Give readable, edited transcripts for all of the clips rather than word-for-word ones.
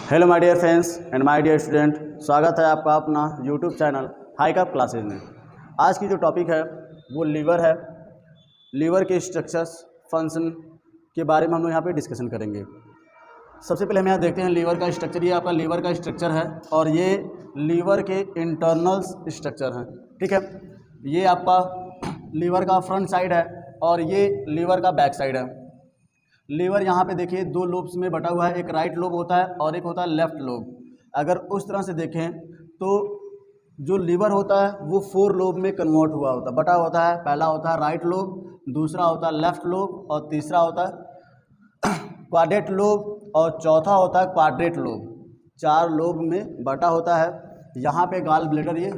Hello my dear friends and my dear student, स्वागत है आपका अपना यूट्यूब चैनल हाईकअप क्लासेज में। आज की जो टॉपिक है वो लीवर है। लीवर के स्ट्रक्चर्स, फंक्शन के बारे में हम लोग यहाँ पे डिस्कशन करेंगे। सबसे पहले हम यहाँ देखते हैं लीवर का स्ट्रक्चर। ये आपका लीवर का स्ट्रक्चर है और ये लीवर के इंटरनल स्ट्रक्चर हैं। ठीक है, ये आपका लीवर का फ्रंट साइड है और ये लीवर का बैक साइड है। लीवर यहाँ पे देखिए दो लोब्स में बटा हुआ है, एक राइट लोब होता है और एक होता है लेफ्ट लोब। अगर उस तरह से देखें तो जो लीवर होता है वो 4 लोब में कन्वर्ट हुआ होता है, बटा होता है। पहला होता है राइट लोब, दूसरा होता है लेफ्ट लोब और तीसरा होता है क्वाड्रेट लोब और चौथा होता है क्वाड्रेट लोब। 4 लोब में बटा होता है। यहाँ पे गॉल ब्लैडर ये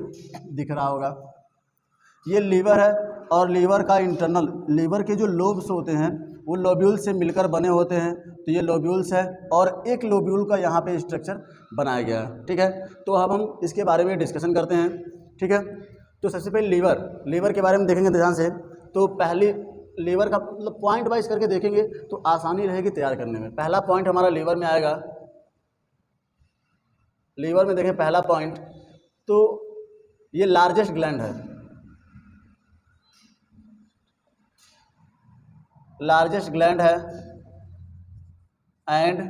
दिख रहा होगा, ये लीवर है। और लीवर का इंटरनल, लीवर के जो लोब्स होते हैं वो लोब्यूल से मिलकर बने होते हैं, तो ये लोब्यूल्स है और एक लोब्यूल का यहाँ पे स्ट्रक्चर बनाया गया है। ठीक है, तो अब हम इसके बारे में डिस्कशन करते हैं। ठीक है, तो सबसे पहले लीवर के बारे में देखेंगे ध्यान से। तो पहली लीवर का मतलब पॉइंट वाइज करके देखेंगे तो आसानी रहेगी तैयार करने में। पहला पॉइंट हमारा लीवर में आएगा। लीवर में देखें पहला पॉइंट, तो ये लार्जेस्ट ग्लैंड है, लार्जेस्ट ग्लैंड है and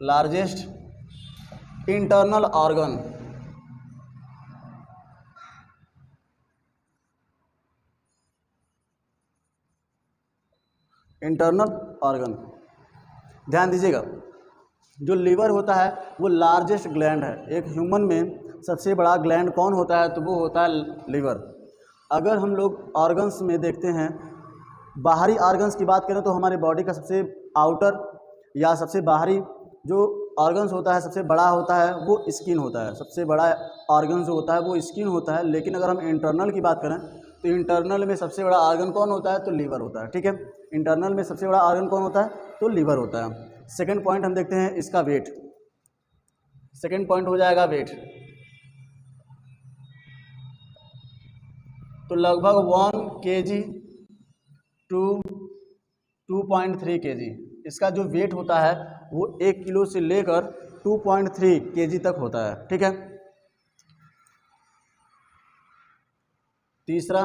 largest internal organ. Internal organ ध्यान दीजिएगा, जो लीवर होता है वो लार्जेस्ट ग्लैंड है। एक ह्यूमन में सबसे बड़ा ग्लैंड कौन होता है, तो वो होता है लीवर। अगर हम लोग ऑर्गन्स में देखते हैं, बाहरी ऑर्गन्स की बात करें तो हमारे बॉडी का सबसे आउटर या सबसे बाहरी जो ऑर्गन्स होता है, सबसे बड़ा होता है वो स्किन होता है। सबसे बड़ा ऑर्गन जो होता है वो स्किन होता है। लेकिन अगर हम इंटरनल की बात करें तो इंटरनल में सबसे बड़ा ऑर्गन कौन होता है, तो लीवर होता है। ठीक है, इंटरनल में सबसे बड़ा ऑर्गन कौन होता है, तो लीवर होता है। सेकेंड पॉइंट हम देखते हैं इसका वेट। सेकेंड पॉइंट हो जाएगा वेट। तो लगभग 1 kg टू 2.3 kg इसका जो वेट होता है वो 1 किलो से लेकर 2.3 kg तक होता है। ठीक है, तीसरा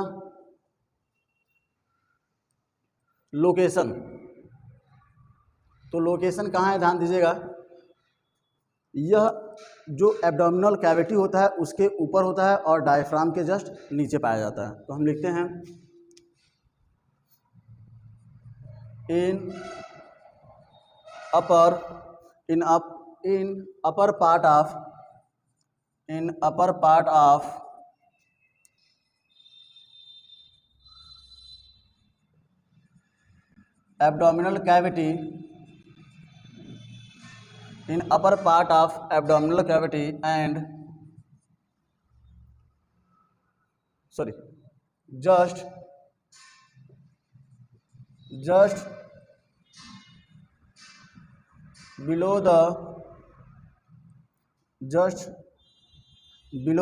लोकेशन। तो लोकेशन कहाँ है, ध्यान दीजिएगा। यह जो एब्डोमिनल कैविटी होता है उसके ऊपर होता है और डायफ्राम के जस्ट नीचे पाया जाता है। तो हम लिखते हैं in upper part of abdominal cavity, in upper part of abdominal cavity and just below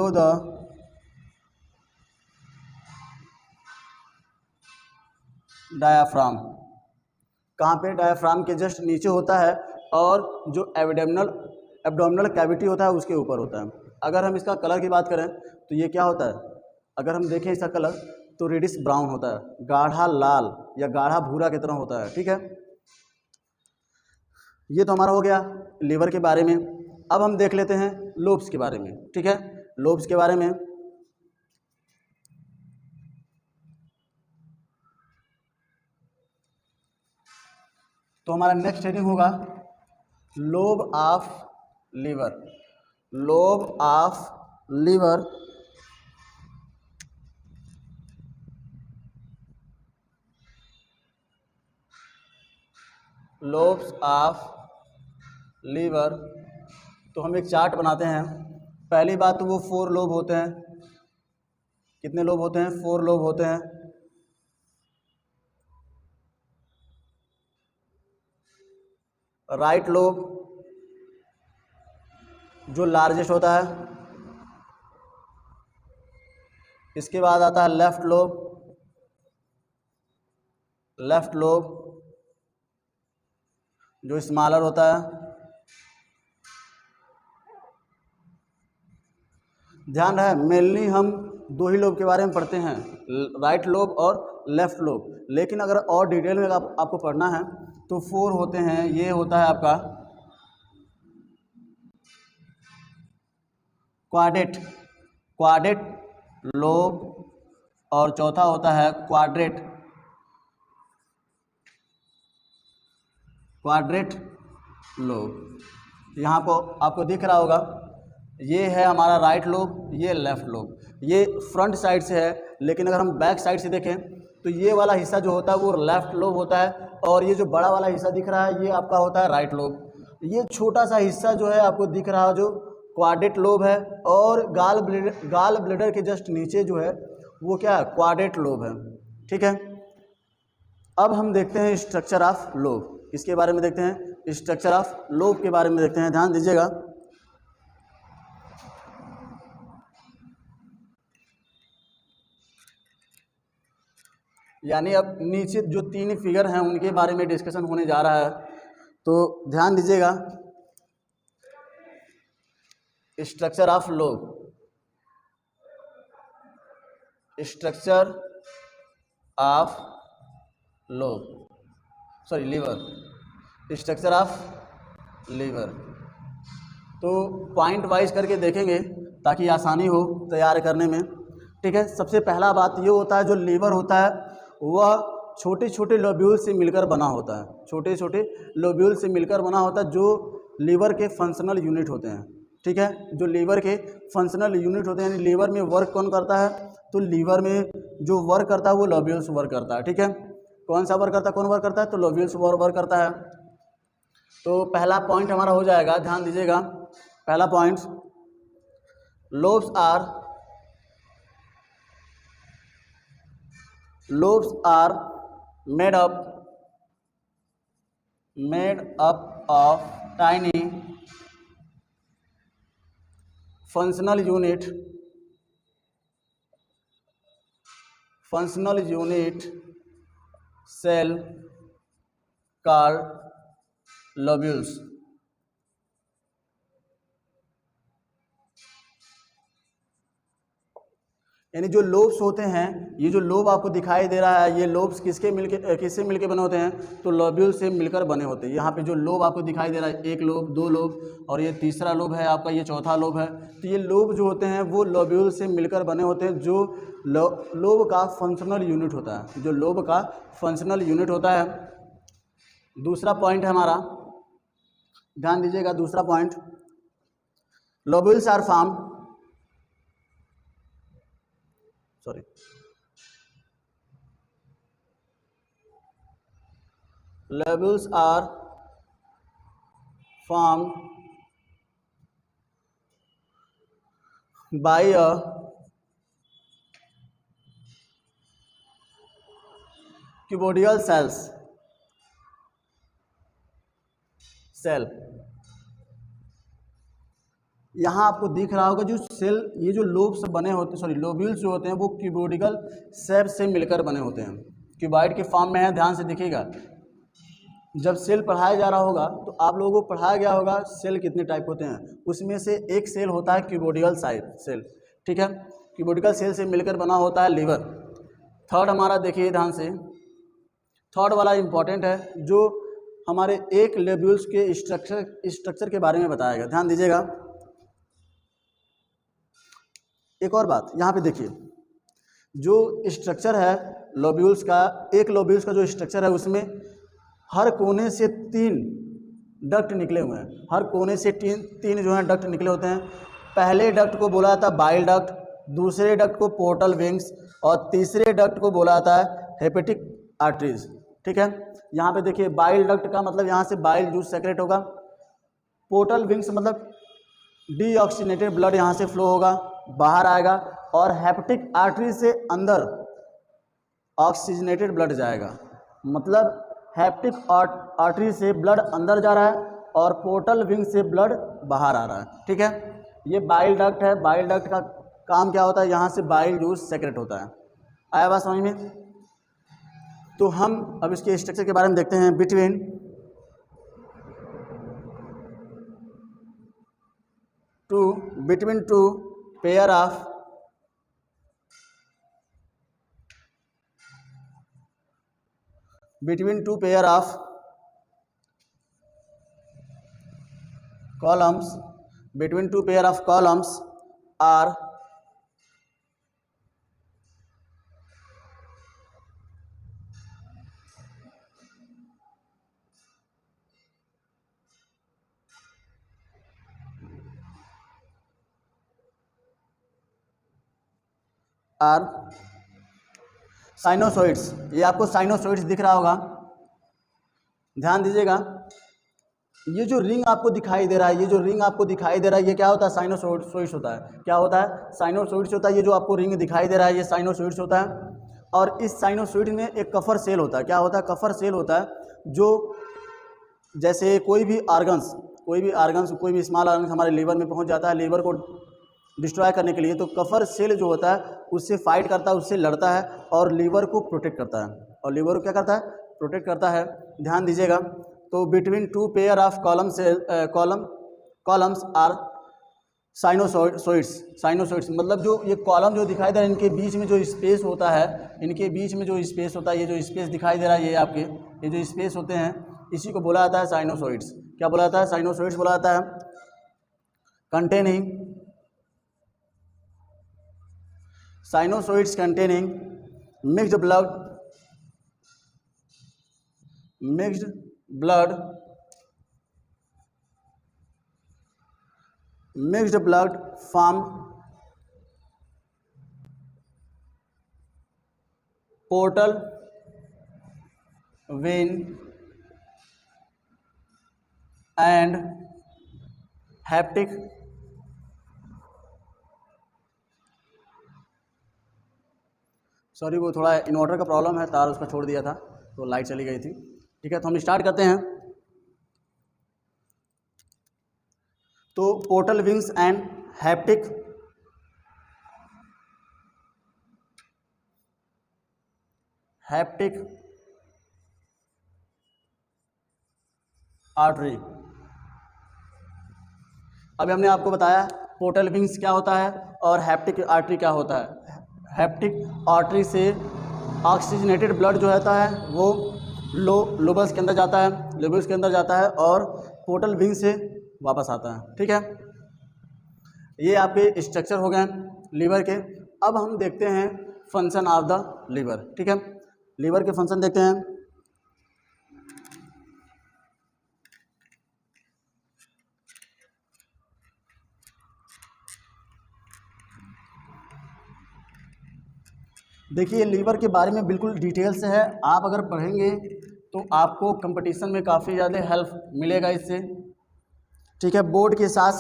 the diaphragm. कहाँ पे, डायाफ्राम के जस्ट नीचे होता है और जो एब्डोमिनल कैविटी होता है उसके ऊपर होता है। अगर हम इसका कलर की बात करें तो ये क्या होता है, अगर हम देखें इसका कलर तो रेडिश ब्राउन होता है, गाढ़ा लाल या गाढ़ा भूरा की तरह होता है। ठीक है, ये तो हमारा हो गया लीवर के बारे में। अब हम देख लेते हैं लोब्स के बारे में। ठीक है, लोब्स के बारे में तो हमारा नेक्स्ट हेडिंग होगा lobe of liver. Lobe of liver lobes of liver. तो हम एक चार्ट बनाते हैं। पहली बात तो वो 4 लोब होते हैं। कितने लोब होते हैं, 4 लोब होते हैं। राइट लोब जो लार्जेस्ट होता है, इसके बाद आता है लेफ्ट लोब जो स्मॉलर होता है, ध्यान रहे मेनली हम दो ही लोब के बारे में पढ़ते हैं, राइट लोब और लेफ्ट लोब, लेकिन अगर और डिटेल में आपको पढ़ना है तो 4 होते हैं। ये होता है आपका क्वाड्रेट लोब और चौथा होता है क्वाड्रेट लोब। यहाँ को आपको दिख रहा होगा, ये है हमारा राइट लोब, ये लेफ्ट लोब। ये फ्रंट साइड से है, लेकिन अगर हम बैक साइड से देखें तो ये वाला हिस्सा जो होता है वो लेफ्ट लोब होता है, और ये जो बड़ा वाला हिस्सा दिख रहा है ये आपका होता है राइट लोब। ये छोटा सा हिस्सा जो है आपको दिख रहा है जो क्वाड्रेट लोब है, और गाल ब्लेडर के जस्ट नीचे जो है वो क्या है, क्वाड्रेट लोब है। ठीक है, अब हम देखते हैं स्ट्रक्चर ऑफ लोब। इसके बारे में देखते हैं, स्ट्रक्चर ऑफ लोब के बारे में देखते हैं। ध्यान दीजिएगा, यानी अब नीचे जो 3 फिगर हैं उनके बारे में डिस्कशन होने जा रहा है, तो ध्यान दीजिएगा। Structure of lobe, structure of liver, structure of liver. तो पॉइंट वाइज करके देखेंगे ताकि आसानी हो तैयार करने में। ठीक है, सबसे पहला बात ये होता है जो लीवर होता है वह छोटे छोटे लोब्यूल से मिलकर बना होता है, छोटे छोटे लोब्यूल से मिलकर बना होता है जो लीवर के फंक्शनल यूनिट होते हैं। ठीक है, जो लीवर के फंक्शनल यूनिट होते हैं, यानी लीवर में वर्क कौन करता है, तो लीवर में जो वर्क करता है वो लोब्यूल्स वर्क करता है। ठीक है, कौन सा वर्क करता है, कौन वर्क करता है, तो लोब्यूल्स वर्क करता है। तो पहला पॉइंट हमारा हो जाएगा, ध्यान दीजिएगा। पहला point, lobes are made up of tiny functional unit cell called lobules. यानी जो लोब्स होते हैं, ये जो लोब आपको दिखाई दे रहा है, ये लोब्स किससे मिलके बने होते हैं, तो लोब्यूल से मिलकर बने होते हैं। यहाँ पे जो लोब आपको दिखाई दे रहा है, 1 लोब, 2 लोब, और ये तीसरा लोब है आपका, ये चौथा लोब है। तो ये लोब जो होते हैं वो लोब्यूल से मिलकर बने होते हैं, जो लोब का फंक्शनल यूनिट होता है, जो लोब का फंक्शनल यूनिट होता है। दूसरा पॉइंट है हमारा, ध्यान दीजिएगा, दूसरा point, lobules are formed Lobules are formed by a cuboidal cell. यहाँ आपको दिख रहा होगा जो सेल, ये जो लोब्स बने होते हैं, लोब्यूल्स जो होते हैं वो क्यूबोइडल शेप से मिलकर बने होते हैं, क्यूबॉइड के फॉर्म में है। ध्यान से देखिएगा, जब सेल पढ़ाया जा रहा होगा तो आप लोगों को पढ़ाया गया होगा सेल कितने टाइप होते हैं, उसमें से एक सेल होता है क्यूबोइडल सेल। ठीक है, क्यूबोइडल सेल से मिलकर बना होता है लीवर। थर्ड हमारा देखिए ध्यान से, थर्ड वाला इंपॉर्टेंट है, जो हमारे एक लोब्यूल्स के स्ट्रक्चर के बारे में बताया गया। ध्यान दीजिएगा, एक और बात यहाँ पे देखिए, जो स्ट्रक्चर है लोब्यूल्स का, एक लोब्यूल्स का जो स्ट्रक्चर है उसमें हर कोने से 3 डक्ट निकले हुए हैं, हर कोने से तीन जो हैं डक्ट निकले होते हैं। पहले डक्ट को बोला जाता है बाइल डक्ट, दूसरे डक्ट को पोर्टल विंग्स, और तीसरे डक्ट को बोला जाता है हेपेटिक आर्टरीज। ठीक है, यहाँ पे देखिए बाइल डक्ट का मतलब यहाँ से बाइल जूस सेक्रेट होगा, पोर्टल विंग्स मतलब डीऑक्सीजनेटेड ब्लड यहाँ से फ्लो होगा, बाहर आएगा, और हेपेटिक आर्टरी से अंदर ऑक्सीजनेटेड ब्लड जाएगा, मतलब हेपेटिक आर्टरी से ब्लड अंदर जा रहा है और पोर्टल विंग से ब्लड बाहर आ रहा है। ठीक है, ये बाइल डक्ट है। बाइल डक्ट का काम क्या होता है, यहाँ से बाइल जूस सेक्रेट होता है। आया बात समझ में? तो हम अब इसके स्ट्रक्चर के बारे में देखते हैं। Between two pair of between two pair of columns between two pair of columns are sinusoids. ये आपको साइनोसॉइड्स दिख रहा होगा, ध्यान दीजिएगा। ये जो रिंग आपको दिखाई दे रहा है, ये जो रिंग आपको दिखाई दे रहा है, ये क्या होता है? साइनोसॉइड्स होता है। क्या होता है? साइनोसॉइड्स होता है। ये जो आपको रिंग दिखाई दे रहा है, ये साइनोसॉइड्स होता है। और इस साइनोसॉइड में एक कफर सेल होता है। क्या होता है? कफर सेल होता है, जो जैसे कोई भी आर्गन्स कोई भी स्मॉल आर्गन्स हमारे लीवर में पहुंच जाता है, लीवर को डिस्ट्रॉय करने के लिए, तो कफर सेल जो होता है उससे फाइट करता है, उससे लड़ता है और लीवर को प्रोटेक्ट करता है। और लीवर को क्या करता है? प्रोटेक्ट करता है। ध्यान दीजिएगा। तो between two pair of columns are sinusoids मतलब जो ये कॉलम जो दिखाई दे रहा है, इनके बीच में जो स्पेस होता है, ये जो स्पेस दिखाई दे रहा है, ये जो स्पेस होते हैं, इसी को बोला जाता है साइनोसॉइड्स। क्या बोला जाता है? साइनोसॉइड्स बोला जाता है। Containing sinusoids containing mixed blood from portal vein and hepatic sorry वो थोड़ा इन्वर्टर का प्रॉब्लम है, तार उसका छोड़ दिया था तो लाइट चली गई थी। ठीक है, तो हम स्टार्ट करते हैं। तो portal wings and hepatic artery. अभी हमने आपको बताया पोर्टल विंग्स क्या होता है और हेप्टिक आर्टरी क्या होता है। हेप्टिक आर्टरी से ऑक्सीजनेटेड ब्लड जो होता है वो लोबस के अंदर जाता है और पोर्टल विंग से वापस आता है। ठीक है, ये आपके स्ट्रक्चर हो गए लीवर के। अब हम देखते हैं फंक्शन ऑफ द लीवर। ठीक है, लीवर के फंक्शन देखते हैं। देखिए लीवर के बारे में बिल्कुल डिटेल से है, आप अगर पढ़ेंगे तो आपको कंपटीशन में काफ़ी ज़्यादा हेल्प मिलेगा इससे। ठीक है, बोर्ड के साथ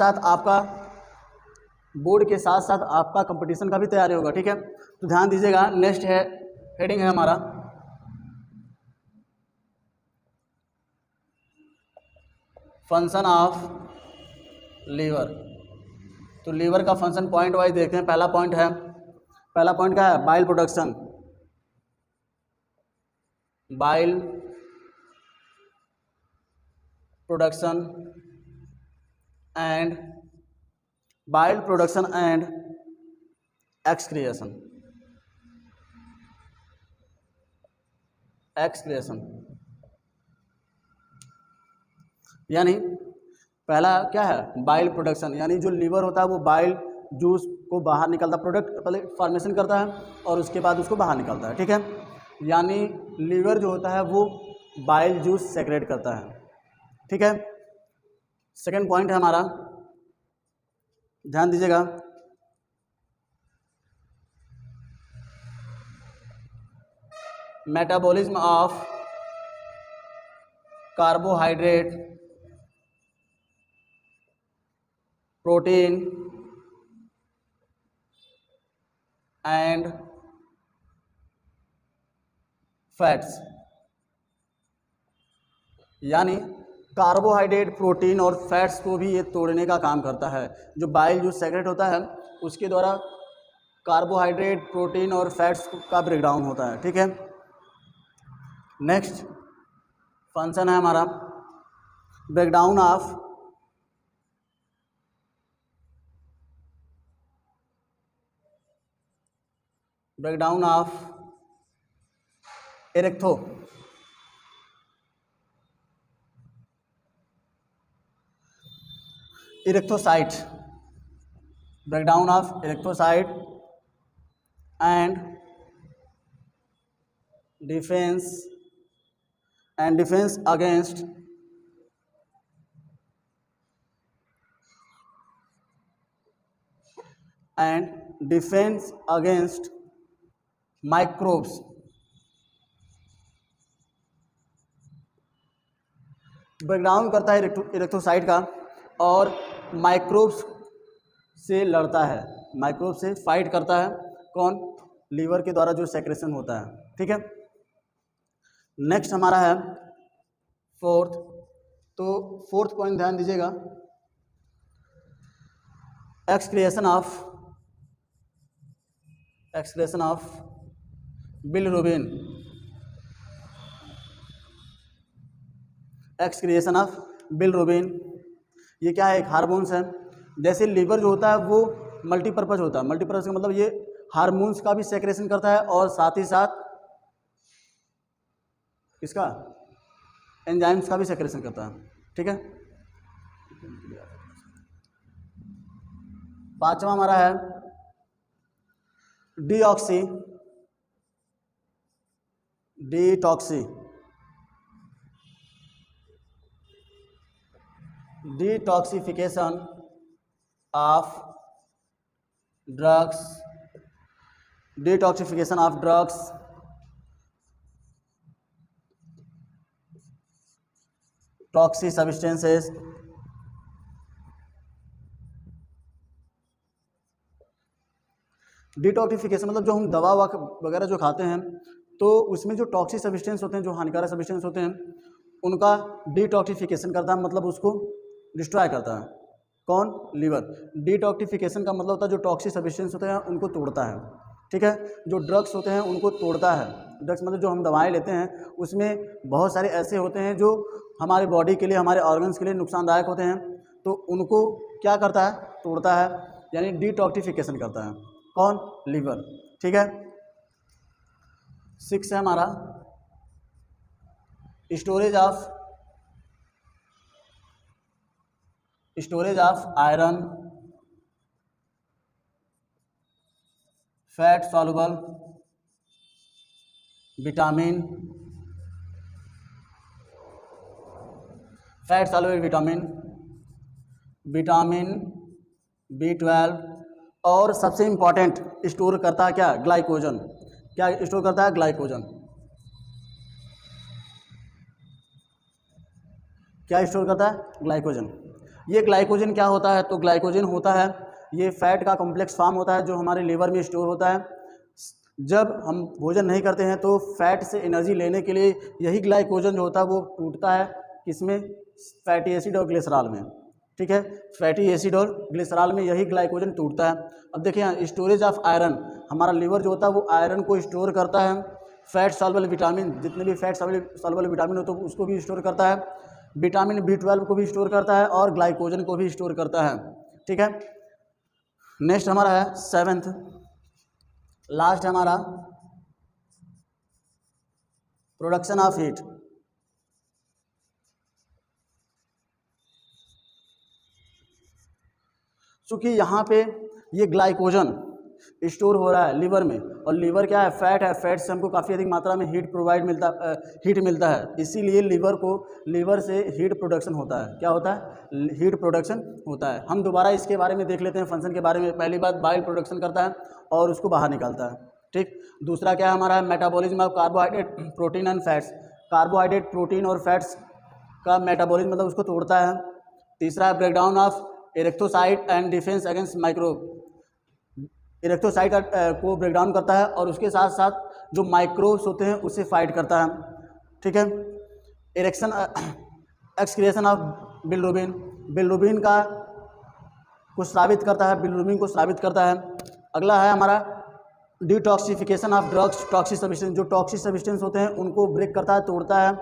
साथ आपका कंपटीशन का भी तैयारी होगा। ठीक है, तो ध्यान दीजिएगा। नेक्स्ट है हेडिंग है हमारा फंक्शन ऑफ लीवर। तो लीवर का फंक्शन पॉइंट वाइज देखते हैं। पहला पॉइंट क्या है? Bile production. Bile production and excretion. यानी पहला क्या है? बाइल प्रोडक्शन, यानी जो लीवर होता है वो बाइल जूस को बाहर निकलता, प्रोडक्ट पहले फॉर्मेशन करता है और उसके बाद उसको बाहर निकलता है। ठीक है, यानी लीवर जो होता है वो बाइल जूस सेक्रेट करता है। ठीक है, सेकेंड पॉइंट है हमारा, ध्यान दीजिएगा। Metabolism of carbohydrate, protein and fats. यानी कार्बोहाइड्रेट, प्रोटीन और फैट्स को भी ये तोड़ने का काम करता है। जो बाइल जो सेक्रेट होता है उसके द्वारा कार्बोहाइड्रेट, प्रोटीन और फैट्स का ब्रेकडाउन होता है। ठीक है, नेक्स्ट फंक्शन है हमारा breakdown of breakdown of erythrocyte, breakdown of erythrocyte and defense against microbes. Breakdown करता है इरेक्थ्रोसाइट का और माइक्रोब्स से लड़ता है, माइक्रोब से फाइट करता है। कौन? लीवर के द्वारा जो सेक्रेशन होता है। ठीक है, नेक्स्ट हमारा है फोर्थ। तो फोर्थ पॉइंट ध्यान दीजिएगा, excretion of bilirubin. Excretion of bilirubin ये क्या है? एक हार्मोन्स है। जैसे लीवर जो होता है वो मल्टीपर्पज होता है। मल्टीपर्पज का मतलब ये हार्मोन्स का भी सेक्रेशन करता है और साथ ही साथ इसका एंजाइम्स का भी सेक्रेशन करता है। ठीक है, पांचवा हमारा है detoxification of drugs. Toxic substances detoxification मतलब जो हम दवा वगैरह जो खाते हैं तो उसमें जो टॉक्सिक सब्सटेंस होते हैं, जो हानिकारक सब्सटेंस होते हैं, उनका डिटॉक्सिफिकेशन करता है, मतलब उसको डिस्ट्रॉय करता है। कौन? लीवर। डिटॉक्सिफिकेशन का मतलब होता है जो टॉक्सिक सब्सटेंस होते हैं उनको तोड़ता है। ठीक है, जो ड्रग्स होते हैं उनको तोड़ता है। ड्रग्स मतलब जो हम दवाएं लेते हैं उसमें बहुत सारे ऐसे होते हैं जो हमारे बॉडी के लिए, हमारे ऑर्गन्स के लिए नुकसानदायक होते हैं, तो उनको क्या करता है? तोड़ता है, यानी डिटॉक्सिफिकेशन करता है। कौन? लीवर। ठीक है, 6 है हमारा storage of iron, fat soluble vitamin, vitamin B12 और सबसे इम्पॉर्टेंट स्टोर करता है क्या? ग्लाइकोजन। क्या स्टोर करता है? ग्लाइकोजन। क्या स्टोर करता है? ग्लाइकोजन। ये ग्लाइकोजन क्या होता है? तो ग्लाइकोजन होता है ये फैट का कॉम्प्लेक्स फॉर्म होता है जो हमारे लीवर में स्टोर होता है। जब हम भोजन नहीं करते हैं तो फैट से एनर्जी लेने के लिए यही ग्लाइकोजन जो होता है वो टूटता है किसमें? फैटी एसिड और ग्लिसरॉल में। ठीक है, फैटी एसिड और ग्लिसरॉल में यही ग्लाइकोजन टूटता है। अब देखिए यहाँ स्टोरेज ऑफ आयरन, हमारा लीवर जो होता है वो आयरन को स्टोर करता है। फैट सॉल्युबल विटामिन, जितने भी फैट सॉल्युबल विटामिन होते हैं उसको भी स्टोर करता है। विटामिन B12 को भी स्टोर करता है और ग्लाइकोजन को भी स्टोर करता है। ठीक है, नेक्स्ट हमारा है 7th, लास्ट हमारा प्रोडक्शन ऑफ हीट। चूँकि यहाँ पे ये ग्लाइकोजन स्टोर हो रहा है लीवर में, और लीवर क्या है? फैट है। फैट से हमको काफ़ी अधिक मात्रा में हीट मिलता है, इसीलिए लीवर से हीट प्रोडक्शन होता है। क्या होता है? हीट प्रोडक्शन होता है। हम दोबारा इसके बारे में देख लेते हैं, फंक्शन के बारे में। पहली बात, बाइल प्रोडक्शन करता है और उसको बाहर निकालता है। ठीक, दूसरा क्या है हमारा? Metabolism of carbohydrate, protein and fats. Carbohydrate, protein और फैट्स का मेटाबॉलिज्म मतलब उसको तोड़ता है। तीसरा है breakdown of erythrocyte and defence against microbe. Erythrocyte को ब्रेकडाउन करता है और उसके साथ साथ जो माइक्रोब्स होते हैं उससे फाइट करता है। ठीक है, एक्सक्रिएशन ऑफ बिलिरुबिन को स्रावित करता है, बिलिरुबिन को स्रावित करता है। अगला है हमारा detoxification of drugs, toxic substance, जो टॉक्सिक सब्सटेंस होते हैं उनको ब्रेक करता है, तोड़ता है।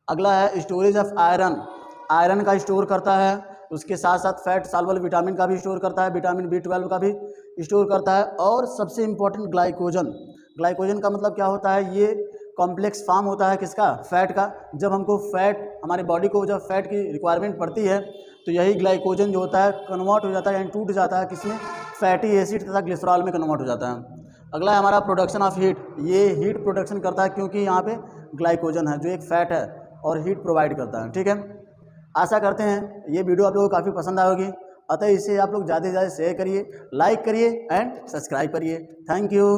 अगला है स्टोरेज ऑफ आयरन का स्टोर करता है, उसके साथ साथ फैट सॉल्युबल विटामिन का भी स्टोर करता है, विटामिन B12 का भी स्टोर करता है। और सबसे इम्पोर्टेंट ग्लाइकोजन, ग्लाइकोजन का मतलब क्या होता है, ये कॉम्प्लेक्स फॉर्म होता है किसका, फैट का। जब हमको फैट, हमारी बॉडी को जब फैट की रिक्वायरमेंट पड़ती है तो यही ग्लाइकोजन जो होता है कन्वर्ट हो जाता है यानी टूट जाता है किसमें, फैटी एसिड तथा ग्लिसरॉल में कन्वर्ट हो जाता है। अगला है हमारा प्रोडक्शन ऑफ हीट, ये हीट प्रोडक्शन करता है क्योंकि यहाँ पे ग्लाइकोजन है जो एक फैट है और हीट प्रोवाइड करता है। ठीक है, आशा करते हैं ये वीडियो आप लोगों को काफ़ी पसंद आएगी, अतः इसे आप लोग ज़्यादा से ज़्यादा शेयर करिए, लाइक करिए एंड सब्सक्राइब करिए। Thank you.